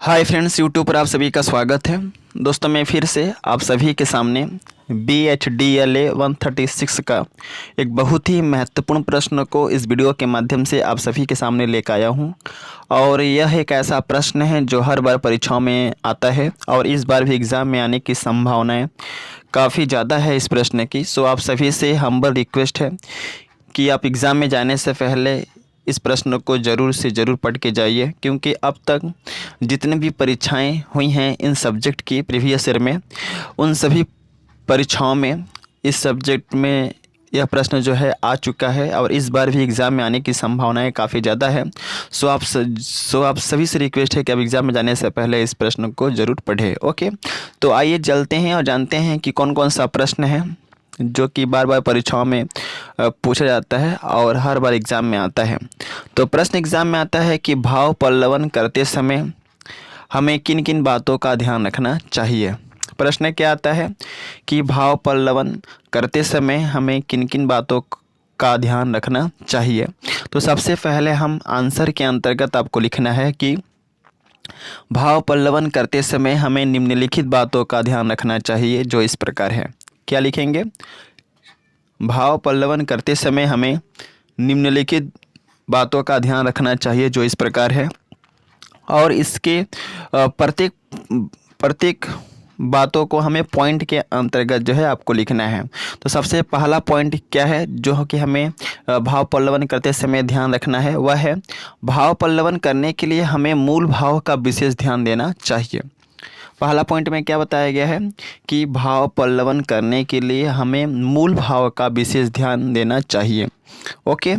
Hi friends, YouTube पर आप सभी का स्वागत है। दोस्तों, मैं फिर से आप सभी के सामने BHDLA 136 का एक बहुत ही महत्वपूर्ण प्रश्न को इस वीडियो के माध्यम से आप सभी के सामने लेकर आया हूं। और यह एक ऐसा प्रश्न है जो हर बार परीक्षाओं में आता है और इस बार भी एग्ज़ाम में आने की संभावनाएं काफ़ी ज़्यादा है इस प्रश्न की। सो आप सभी से हम्बल रिक्वेस्ट है कि आप एग्ज़ाम में जाने से पहले इस प्रश्न को ज़रूर से ज़रूर पढ़ के जाइए, क्योंकि अब तक जितनी भी परीक्षाएं हुई हैं इन सब्जेक्ट की प्रीवियस ईयर में, उन सभी परीक्षाओं में इस सब्जेक्ट में यह प्रश्न जो है आ चुका है और इस बार भी एग्ज़ाम में आने की संभावनाएं काफ़ी ज़्यादा है। सो आप सभी से रिक्वेस्ट है कि आप एग्ज़ाम में जाने से पहले इस प्रश्न को ज़रूर पढ़ें। ओके, तो आइए चलते हैं और जानते हैं कि कौन कौन सा प्रश्न है जो कि बार बार परीक्षाओं में पूछा जाता है और हर बार एग्ज़ाम में आता है। तो प्रश्न एग्ज़ाम में आता है कि भाव पल्लवन करते समय हमें किन किन बातों का ध्यान रखना चाहिए। प्रश्न क्या आता है कि भाव पल्लवन करते समय हमें किन किन बातों का ध्यान रखना चाहिए। तो सबसे पहले हम आंसर के अंतर्गत आपको लिखना है कि भाव पल्लवन करते समय हमें निम्नलिखित बातों का ध्यान रखना चाहिए, जो इस प्रकार है। क्या लिखेंगे? भाव पल्लवन करते समय हमें निम्नलिखित बातों का ध्यान रखना चाहिए, जो इस प्रकार है। और इसके प्रत्येक बातों को हमें पॉइंट के अंतर्गत जो है आपको लिखना है। तो सबसे पहला पॉइंट क्या है जो कि हमें भाव पल्लवन करते समय ध्यान रखना है, वह है भाव पल्लवन करने के लिए हमें मूल भाव का विशेष ध्यान देना चाहिए। पहला पॉइंट में क्या बताया गया है कि भाव पल्लवन करने के लिए हमें मूल भाव का विशेष ध्यान देना चाहिए। ओके,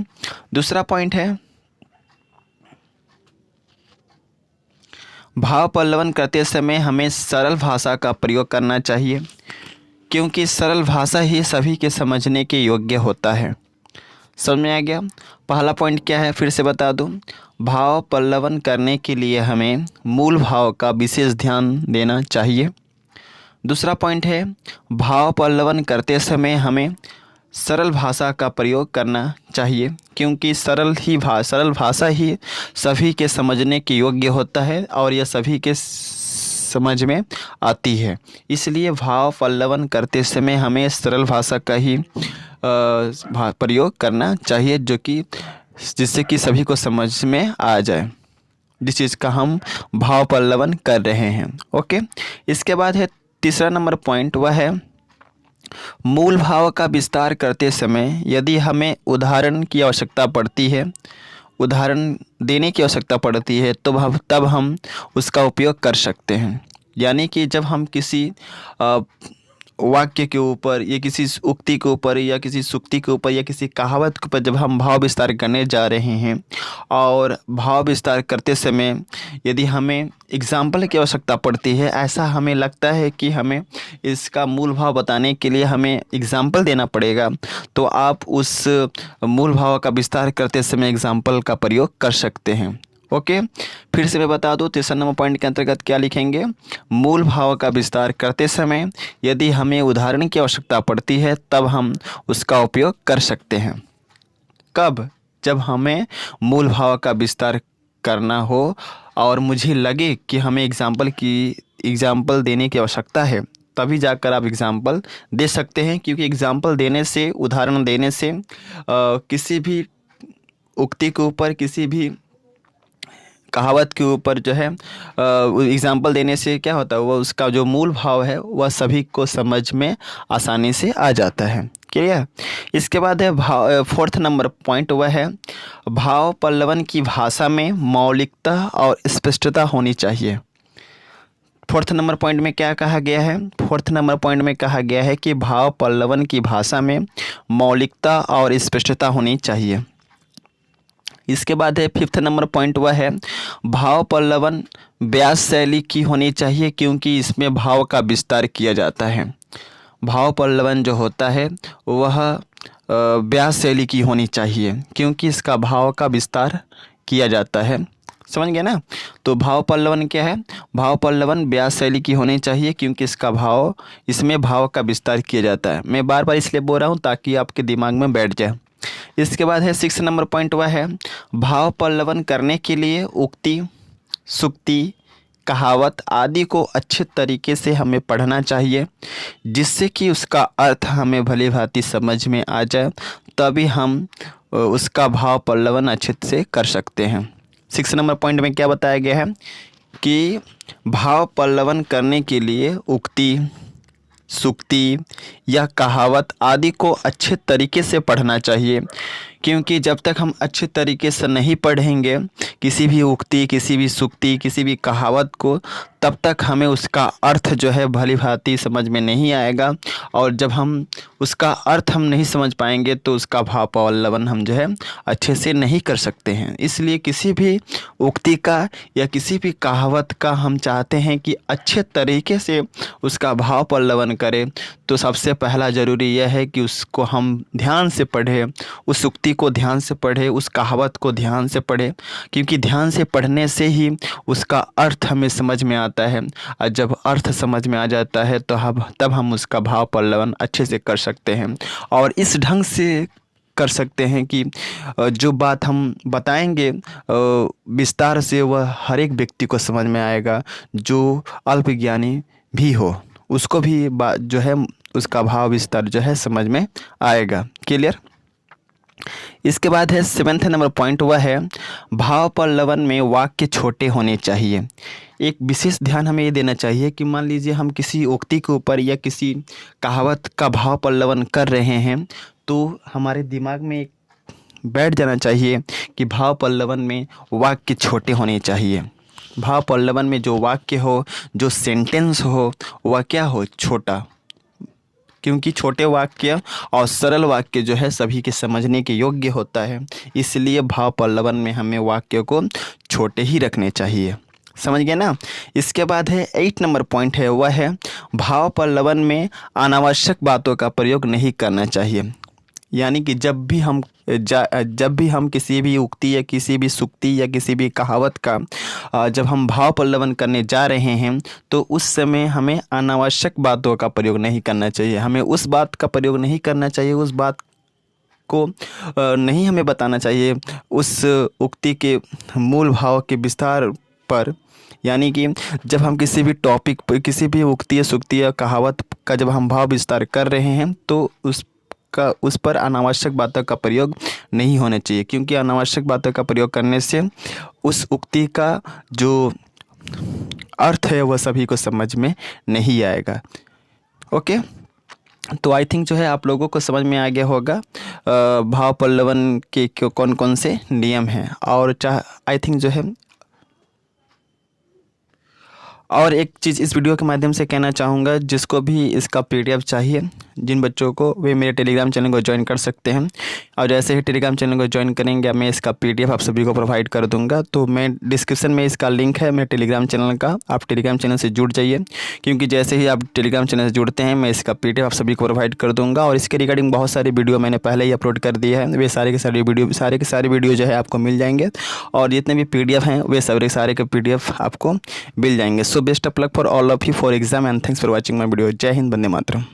दूसरा पॉइंट है भाव पल्लवन करते समय हमें सरल भाषा का प्रयोग करना चाहिए, क्योंकि सरल भाषा ही सभी के समझने के योग्य होता है। समझ में आ गया? पहला पॉइंट क्या है, फिर से बता दूं। भाव पल्लवन करने के लिए हमें मूल भाव का विशेष ध्यान देना चाहिए। दूसरा पॉइंट है भाव पल्लवन करते समय हमें सरल भाषा का प्रयोग करना चाहिए, क्योंकि सरल भाषा ही सभी के समझने के योग्य होता है और यह सभी के समझ में आती है। इसलिए भाव पल्लवन करते समय हमें सरल भाषा का ही प्रयोग करना चाहिए, जिससे कि सभी को समझ में आ जाए जिस चीज़ का हम भाव पल्लवन कर रहे हैं। ओके, इसके बाद है तीसरा नंबर पॉइंट, वह है मूल भाव का विस्तार करते समय यदि हमें उदाहरण की आवश्यकता पड़ती है, उदाहरण देने की आवश्यकता पड़ती है, तो तब हम उसका उपयोग कर सकते हैं। यानी कि जब हम किसी वाक्य के ऊपर या किसी उक्ति के ऊपर या किसी सूक्ति के ऊपर या किसी कहावत के ऊपर जब हम भाव विस्तार करने जा रहे हैं और भाव विस्तार करते समय यदि हमें एग्जाम्पल की आवश्यकता पड़ती है, ऐसा हमें लगता है कि हमें इसका मूल भाव बताने के लिए हमें एग्जाम्पल देना पड़ेगा, तो आप उस मूल भाव का विस्तार करते समय एग्जाम्पल का प्रयोग कर सकते हैं। ओके, फिर से मैं बता दूं, तीसरा नंबर पॉइंट के अंतर्गत क्या लिखेंगे? मूल भाव का विस्तार करते समय यदि हमें उदाहरण की आवश्यकता पड़ती है, तब हम उसका उपयोग कर सकते हैं। कब? जब हमें मूल भाव का विस्तार करना हो और मुझे लगे कि हमें एग्जाम्पल देने की आवश्यकता है, तभी जाकर आप एग्जाम्पल दे सकते हैं। क्योंकि एग्जाम्पल देने से, उदाहरण देने से किसी भी उक्ति के ऊपर, किसी भी कहावत के ऊपर जो है एग्जाम्पल देने से क्या होता है, वह उसका जो मूल भाव है वह सभी को समझ में आसानी से आ जाता है। क्लियर? इसके बाद है फोर्थ नंबर पॉइंट, वह है भाव पल्लवन की भाषा में मौलिकता और स्पष्टता होनी चाहिए। फोर्थ नंबर पॉइंट में क्या कहा गया है? फोर्थ नंबर पॉइंट में कहा गया है कि भाव पल्लवन की भाषा में मौलिकता और स्पष्टता होनी चाहिए। इसके बाद है फिफ्थ नंबर पॉइंट, वह है भाव पल्लवन व्यास शैली की होनी चाहिए, क्योंकि इसमें भाव का विस्तार किया जाता है। भाव पल्लवन जो होता है वह व्यास शैली की होनी चाहिए, क्योंकि इसका भाव का विस्तार किया जाता है। समझ गए ना? तो भाव पल्लवन क्या है? भाव पल्लवन व्यास शैली की होनी चाहिए, क्योंकि इसमें भाव का विस्तार किया जाता है। मैं बार बार इसलिए बोल रहा हूँ ताकि आपके दिमाग में बैठ जाए। इसके बाद है 6 नंबर पॉइंट, वह है भाव पल्लवन करने के लिए उक्ति, सूक्ति, कहावत आदि को अच्छे तरीके से हमें पढ़ना चाहिए, जिससे कि उसका अर्थ हमें भली भांति समझ में आ जाए, तभी हम उसका भाव पल्लवन अच्छे से कर सकते हैं। 6 नंबर पॉइंट में क्या बताया गया है कि भाव पल्लवन करने के लिए उक्ति, सूक्ति या कहावत आदि को अच्छे तरीके से पढ़ना चाहिए, क्योंकि जब तक हम अच्छे तरीके से नहीं पढ़ेंगे किसी भी उक्ति, किसी भी सूक्ति, किसी भी कहावत को, तब तक हमें उसका अर्थ जो है भली भांति समझ में नहीं आएगा, और जब हम उसका अर्थ हम नहीं समझ पाएंगे तो उसका भाव पल्लवन हम जो है अच्छे से नहीं कर सकते हैं। इसलिए किसी भी उक्ति का या किसी भी कहावत का हम चाहते हैं कि अच्छे तरीके से उसका भाव पल्लवन करें, तो सबसे पहला ज़रूरी यह है कि उसको हम ध्यान से पढ़ें, उस उक्ति को ध्यान से पढ़ें, उस कहावत को ध्यान से पढ़ें, क्योंकि ध्यान से पढ़ने से ही उसका अर्थ हमें समझ में आता है, और जब अर्थ समझ में आ जाता है तो तब हम उसका भाव पल्लवन अच्छे से कर सकते हैं। और इस ढंग से कर सकते हैं कि जो बात हम बताएंगे विस्तार से वह हर एक व्यक्ति को समझ में आएगा, जो अल्पज्ञानी भी हो उसको भी बात जो है उसका भाव विस्तार जो है समझ में आएगा। क्लियर। इसके बाद है 7 नंबर पॉइंट, वह है भाव पल्लवन में वाक्य छोटे होने चाहिए। एक विशेष ध्यान हमें ये देना चाहिए कि मान लीजिए हम किसी उक्ति के ऊपर या किसी कहावत का भाव पल्लवन कर रहे हैं, तो हमारे दिमाग में एक बैठ जाना चाहिए कि भाव पल्लवन में वाक्य छोटे होने चाहिए। भाव पल्लवन में जो वाक्य हो, जो सेंटेंस हो, वह क्या हो, छोटा, क्योंकि छोटे वाक्य और सरल वाक्य जो है सभी के समझने के योग्य होता है। इसलिए भाव पल्लवन में हमें वाक्य को छोटे ही रखने चाहिए। समझ गए ना। इसके बाद है 8 नंबर पॉइंट है, वह है भाव पल्लवन में अनावश्यक बातों का प्रयोग नहीं करना चाहिए। यानी कि जब भी हम किसी भी उक्ति या किसी भी सूक्ति या किसी भी कहावत का जब हम भाव पल्लवन करने जा रहे हैं, तो उस समय हमें अनावश्यक बातों का प्रयोग नहीं करना चाहिए। हमें उस बात का प्रयोग नहीं करना चाहिए, उस बात को नहीं हमें बताना चाहिए उस उक्ति के मूल भाव के विस्तार पर। यानी कि जब हम किसी भी टॉपिक पर, किसी भी उक्ति या सूक्ति या कहावत का जब हम भाव विस्तार कर रहे हैं, तो उस पर अनावश्यक बातों का प्रयोग नहीं होना चाहिए, क्योंकि अनावश्यक बातों का प्रयोग करने से उस उक्ति का जो अर्थ है वह सभी को समझ में नहीं आएगा। ओके, तो आई थिंक जो है आप लोगों को समझ में आ गया होगा भाव पल्लवन के कौन कौन से नियम हैं। और आई थिंक जो है और एक चीज़ इस वीडियो के माध्यम से कहना चाहूँगा, जिसको भी इसका PDF चाहिए, जिन बच्चों को, वे मेरे टेलीग्राम चैनल को ज्वाइन कर सकते हैं। और जैसे ही टेलीग्राम चैनल को ज्वाइन करेंगे मैं इसका PDF आप सभी को प्रोवाइड कर दूंगा। तो मैं डिस्क्रिप्शन में इसका लिंक है मेरे टेलीग्राम चैनल का, आप टेलीग्राम चैनल से जुड़ जाइए, क्योंकि जैसे ही आप टेलीग्राम चैनल से जुड़ते हैं मैं इसका PDF आप सभी को प्रोवाइड कर दूँगा। और इसके रिगार्डिंग बहुत सारी वीडियो मैंने पहले ही अपलोड कर दिया है, वे सारे के सारे वीडियो जो है आपको मिल जाएंगे, और जितने भी PDF हैं वे सारे के PDF आपको मिल जाएंगे। So best of luck for all of you for exam and thanks for watching my video. जय हिंद, वंदे मातरम।